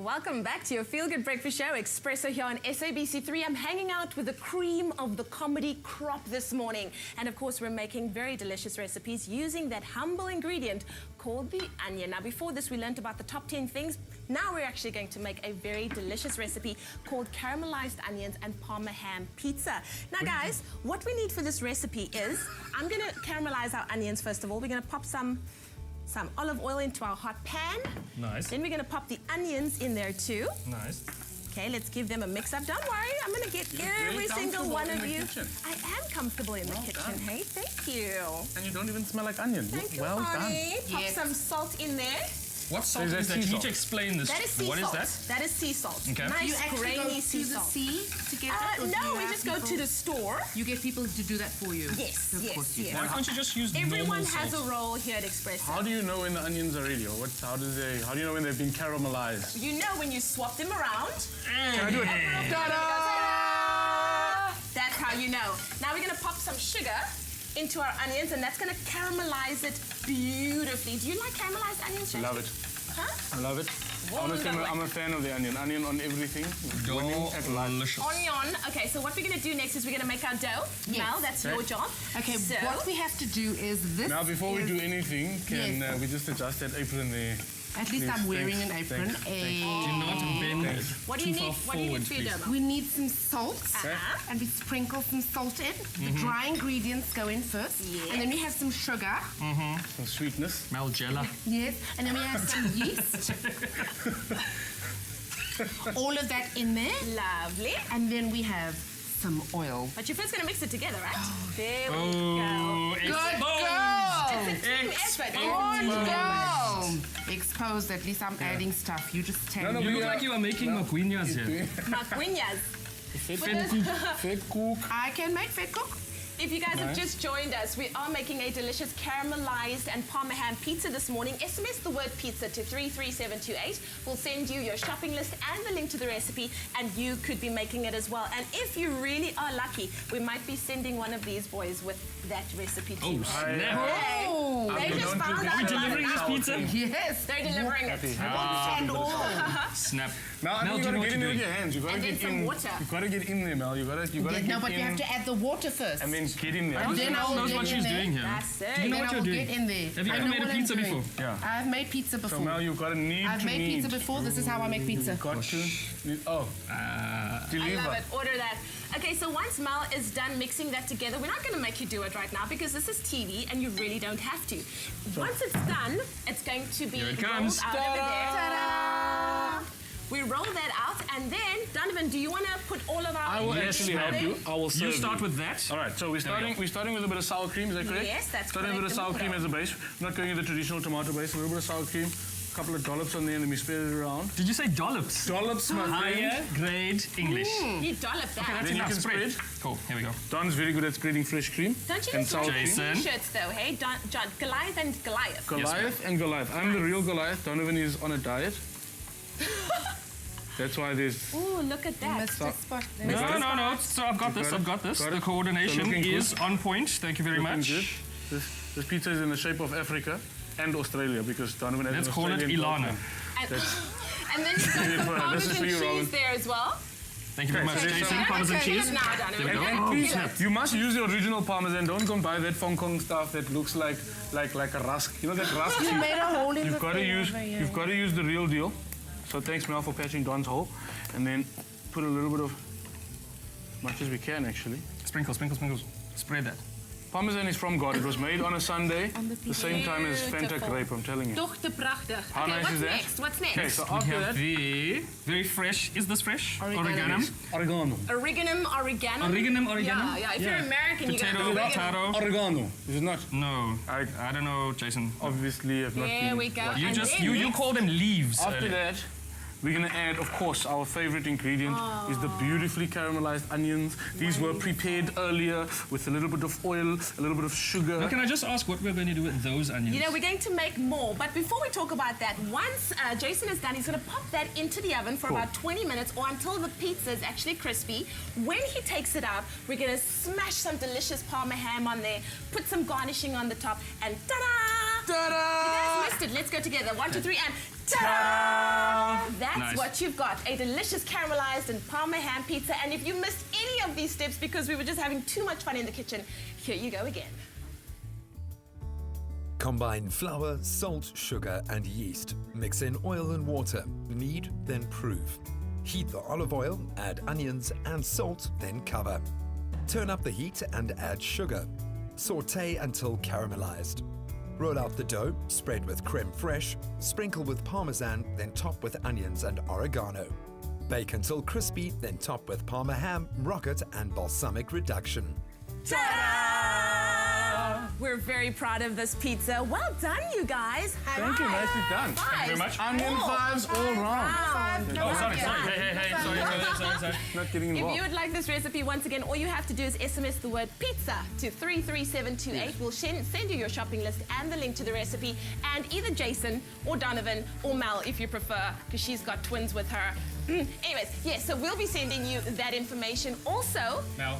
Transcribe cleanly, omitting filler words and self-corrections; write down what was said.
Welcome back to your Feel Good Breakfast Show, Espresso here on SABC3. I'm hanging out with the cream of the comedy crop this morning. And of course, we're making very delicious recipes using that humble ingredient called the onion. Now, before this, we learned about the top 10 things. Now we're actually going to make a very delicious recipe called caramelized onions and Parma ham pizza. Now, guys, what we need for this recipe is, I'm going to caramelize our onions first of all. We're going to pop some olive oil into our hot pan. Nice. Then we're going to pop the onions in there too. Nice. Okay, let's give them a mix up. Don't worry, I'm going to get every single one of you. I am comfortable in the kitchen. Hey, thank you. And you don't even smell like onion. Thank you, well honey. done. Pop some salt in there. What salt is that? You need to explain this. That is sea what salt. Is that? That is sea salt. Okay. Nice, you actually grainy go sea to the salt. sea to get that? No, we just go to the store. You get people to do that for you? Yes, Of yes, course you yes. Why can't you just use Everyone normal has salt? a role here at Espresso. How do you know when the onions are ready? Or how do you know when they've been caramelized? You know when you swap them around. Can I do it? Ta-da! That's how you know. Now we're going to pop some sugar into our onions, and that's going to caramelize it beautifully. Do you like caramelized onions, Jack? Love it. Huh? I love it. Honestly, I'm a fan of the onion. Onion on everything. Winning at life. Delicious. Onion. Okay, so what we're going to do next is we're going to make our dough. Yes. Mel, that's your job. Okay, So- what we have to do is this. Now, before we is- do anything, can Yes. we just adjust that apron there? At least Yes, I'm wearing thanks, an apron. thanks, thanks. Do not bend it What do too you far need? What do you forward, need for your please. dough, Mel? We need some salt. Uh-huh. And we sprinkle some salt in. The dry ingredients go in first. Yes. And then we have some sugar. Some sweetness. Malgella. Yes. And then we have some yeast. All of that in there. Lovely. And then we have some oil. But you're first going to mix it together, right? There we Oh, go. Good exposed. girl! It's a team effort. Good girl! Exposed. At least I'm adding stuff. You just tell No, me. You look like you are making maguinas here. Maguinas. Fed cook. I can make fat cook. If you guys have just joined us, we are making a delicious caramelized and Parma ham pizza this morning. SMS the word pizza to 33728. We'll send you your shopping list and the link to the recipe, and you could be making it as well. And if you really are lucky, we might be sending one of these boys with that recipe too. Oh, snap. Oh! They just found out Are we delivering about this it. pizza? Yes. They're delivering it. And all. Snap. Now, Mel, you do you gotta know what get in you're there with doing? your hands. You gotta And then get some in. water. You gotta get in there, Mel. You gotta No, get but in. you have to add the water first. And then get in there. I don't Then think I Mel will knows get what in she's there. doing here. That's it. Do you know Then what I you're will doing? get in there. Have you I ever know made a what I'm pizza doing. before? Yeah. I've made pizza before. So, Mel, you've got to need I've to made need. pizza before. This is how I make pizza. Got to. Oh. I Deliver. love it. Order that. Okay, so once Mel is done mixing that together, we're not going to make you do it right now because this is TV and you really don't have to. Once it's done, it's going to be Here it rolled comes. out over there. Ta-da! We roll that out, and then, Donovan, do you want to put all of our I will ingredients actually in help there? you. I will serve You start with that. All right, so we're There we starting. go. We're starting with a bit of sour cream. Is that correct? Yes, that's starting with a bit of sour correct. cream as a base. We're not going with the traditional tomato base. A little bit of sour cream, a couple of dollops on there, and then we spread it around. Did you say dollops? Dollops, my Higher friend. grade English. You dollop that. That's Then you enough. can Spread. spread. Cool. Here we go. Don's very good at spreading fresh cream. Don't you and just sour like cream. Jason. t-shirts though, hey? John, Goliath and Goliath. Goliath and Goliath. I'm the real Goliath. Donovan is on a diet. That's why there's. Ooh, look at that. Mr. Spot. No. So I've got this. I've got this. Got The it. coordination So looking is on point. Thank you very looking much. good. This pizza is in the shape of Africa and Australia because Donovan has Let's an call it Australian Ilana. girlfriend. And then you've got some This is Parmesan for you, cheese Rowan. there as well. Thank you very much, so there's Jason. some- Parmesan Okay, cheese. now, Donovan. There we go. And Oh, please, snap. you must use the original Parmesan. Don't go buy that Hong Kong stuff that looks like a rusk. You know that rusk? You made a hole in You've the got to thing use over here. you've got to use the real deal. So thanks, Mel, for patching Don's hole, and then put a little bit of much as we can actually. Sprinkles. Spread that. Parmesan is from God. It was made on a Sunday, the same time as Fanta Beautiful. grape. I'm telling you. Doch te prachtig. How Okay, nice what's is that? next? What's next? Okay, so We after have that, the very fresh. Is this fresh? Oregano. oregano. Oregano. Oregano. Yeah. If you're American, you got Potato. oregano. Potato. Oregano. Is it not? No. I I don't know, Jason. obviously have not There been. we go. You And just then you next- call them leaves. After earlier. that, we're going to add, of course, our favorite ingredient is the beautifully caramelized onions. These were prepared earlier with a little bit of oil, a little bit of sugar. Now, can I just ask what we're going to do with those onions? You know, we're going to make more, but before we talk about that, once Jason is done, he's going to pop that into the oven for about 20 minutes or until the pizza is actually crispy. When he takes it out, we're going to smash some delicious Parma ham on there, put some garnishing on the top, and ta-da! Ta-da! You guys missed it. Let's go together. 1, 2, 3, and ta-da! That's Nice. what you've got. A delicious caramelized and Parma ham pizza. And if you missed any of these steps because we were just having too much fun in the kitchen, here you go again. Combine flour, salt, sugar, and yeast. Mix in oil and water. Knead, then prove. Heat the olive oil, add onions and salt, then cover. Turn up the heat and add sugar. Sauté until caramelized. Roll out the dough, spread with creme fraiche, sprinkle with parmesan, then top with onions and oregano. Bake until crispy, then top with Parma ham, rocket, and balsamic reduction. Ta-da! We're very proud of this pizza. Well done, you guys. Thank you, nicely done. Thank you very much. Onion fives all round. Oh, sorry. Hey. Sorry. Not getting If involved. you would like this recipe, once again, all you have to do is SMS the word pizza to 33728. We'll send you your shopping list and the link to the recipe, and either Jason or Donovan or Mel, if you prefer, because she's got twins with her. Anyways, yes, so we'll be sending you that information. Also, Now,